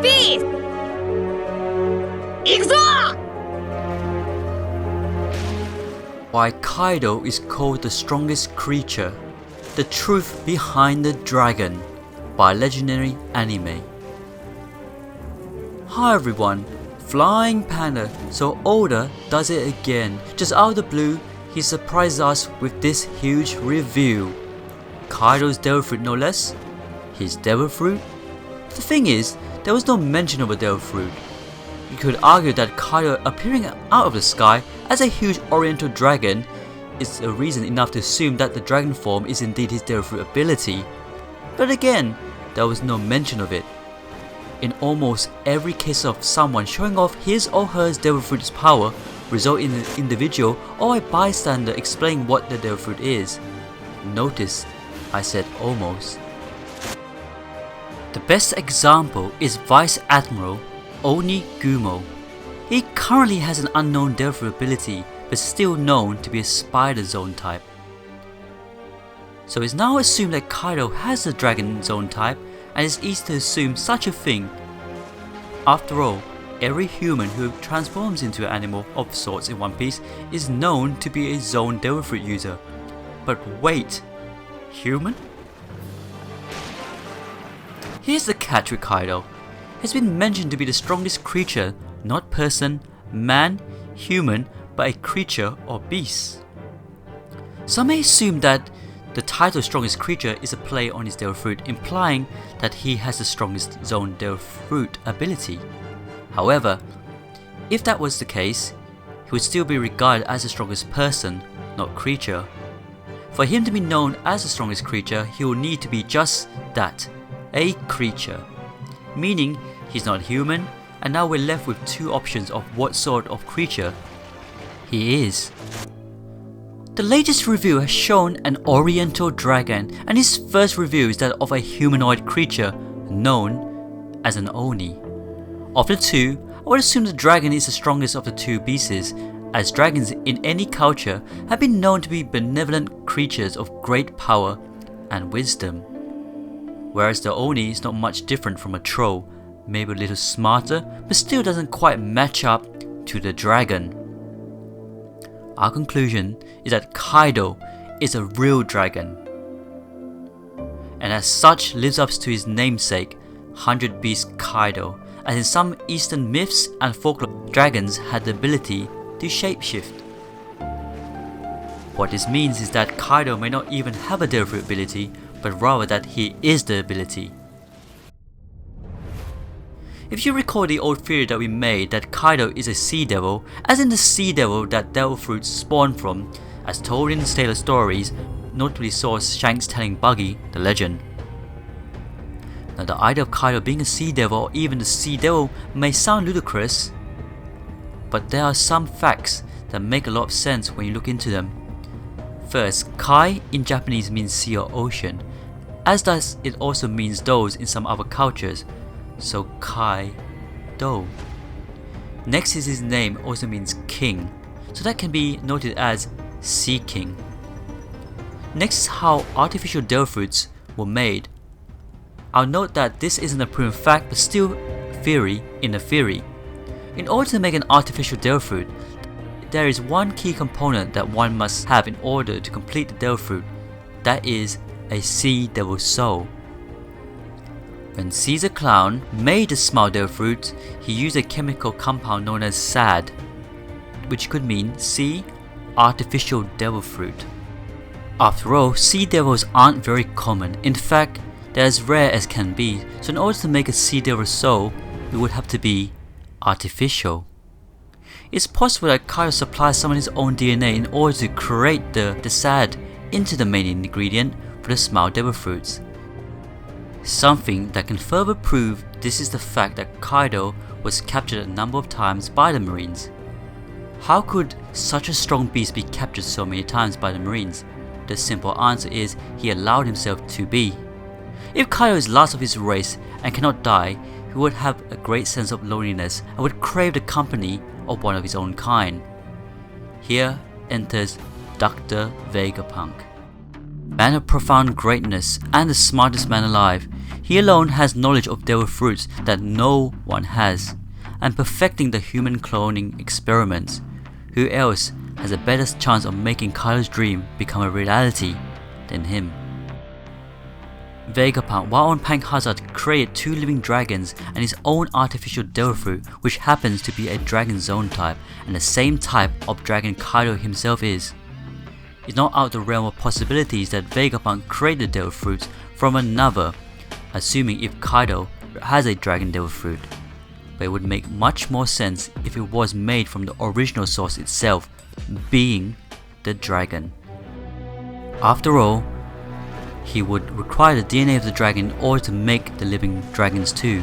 Peace! 行くぞ! Why Kaido is called the strongest creature, the truth behind the dragon, by legendary anime. Hi everyone, Flying Panda, so Oda does it again. Just out of the blue, he surprised us with this huge review. Kaido's devil fruit no less. His devil fruit? The thing is, there was no mention of a devil fruit. You could argue that Kaido appearing out of the sky as a huge oriental dragon is a reason enough to assume that the dragon form is indeed his devil fruit ability. But again, there was no mention of it. In almost every case of someone showing off his or her devil fruit's power, result in an individual or a bystander explaining what the devil fruit is. Notice, I said almost. The best example is Vice Admiral Oni Gumo. He currently has an unknown devil fruit ability, but still known to be a Spider Zone type. So it's now assumed that Kaido has the Dragon Zone type, and it's easy to assume such a thing. After all, every human who transforms into an animal of sorts in One Piece is known to be a Zone devil fruit user. But wait, human? Here's the catch with Kaido. He's been mentioned to be the strongest creature, not person, man, human, but a creature or beast. Some may assume that the title strongest creature is a play on his devil fruit, implying that he has the strongest zone devil fruit ability. However, if that was the case, he would still be regarded as the strongest person, not creature. For him to be known as the strongest creature, he will need to be just that, a creature. Meaning, he's not human, and now we're left with two options of what sort of creature he is. The latest review has shown an oriental dragon, and his first review is that of a humanoid creature known as an Oni. Of the two, I would assume the dragon is the strongest of the two beasts, as dragons in any culture have been known to be benevolent creatures of great power and wisdom. Whereas the Oni is not much different from a troll, maybe a little smarter, but still doesn't quite match up to the dragon. Our conclusion is that Kaido is a real dragon, and as such lives up to his namesake, 100 Beast Kaido, as in some eastern myths and folklore, dragons had the ability to shapeshift. What this means is that Kaido may not even have a devil fruit ability, but rather that he is the ability. If you recall the old theory that we made that Kaido is a sea devil, as in the sea devil that devil fruits spawn from, as told in Sailor stories, notably saw Shanks telling Buggy the legend. Now the idea of Kaido being a sea devil or even the sea devil may sound ludicrous, but there are some facts that make a lot of sense when you look into them. First, Kai in Japanese means sea or ocean, as does it also means those in some other cultures, so Kaido. Next is his name also means king, so that can be noted as Sea King. Next is how artificial devil fruits were made. I'll note that this isn't a proven fact but still theory in a theory. In order to make an artificial devil fruit, there is one key component that one must have in order to complete the devil fruit, that is a sea devil soul. When Caesar Clown made the small devil fruit, he used a chemical compound known as SAD, which could mean sea artificial devil fruit. After all, sea devils aren't very common. In fact, they're as rare as can be, so in order to make a sea devil soul, it would have to be artificial. It's possible that Kaido supplies some of his own DNA in order to create the SAD into the main ingredient for the small devil fruits. Something that can further prove this is the fact that Kaido was captured a number of times by the Marines. How could such a strong beast be captured so many times by the Marines? The simple answer is he allowed himself to be. If Kaido is last of his race and cannot die, he would have a great sense of loneliness and would crave the company of one of his own kind. Here enters Dr. Vegapunk. Man of profound greatness and the smartest man alive, He alone has knowledge of devil fruits that no one has, and perfecting the human cloning experiments. Who else has a better chance of making Kaido's dream become a reality than him? Vegapunk, while on Punk Hazard, created 2 living dragons and his own artificial devil fruit, which happens to be a dragon zone type and the same type of dragon Kaido himself is. It's not out of the realm of possibilities that Vegapunk created devil fruits from another, assuming if Kaido has a dragon devil fruit. But it would make much more sense if it was made from the original source itself, being the dragon. After all, he would require the DNA of the dragon in order to make the living dragons too.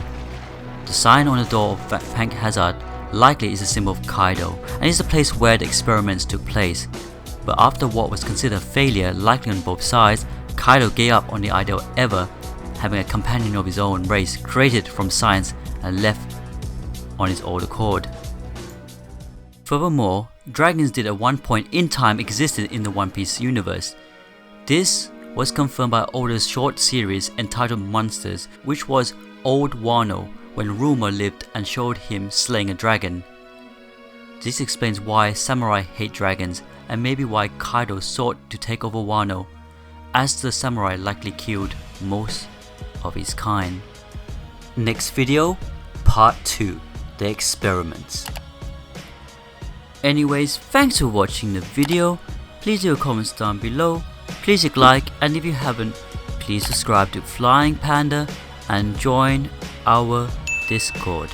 The sign on the door of Punk Hazard likely is a symbol of Kaido, and is the place where the experiments took place. But after what was considered a failure, likely on both sides, Kaido gave up on the idea of ever having a companion of his own race created from science and left on his own accord. Furthermore, dragons did at one point in time existed in the One Piece universe. This was confirmed by Oda's short series entitled Monsters, which was Old Wano when Rumor lived and showed him slaying a dragon. This explains why samurai hate dragons, and maybe why Kaido sought to take over Wano, as the samurai likely killed most of his kind. Next video, part 2, the experiments. Anyways, thanks for watching the video. Please leave your comments down below. Please click like, and if you haven't, please subscribe to Flying Panda and join our Discord.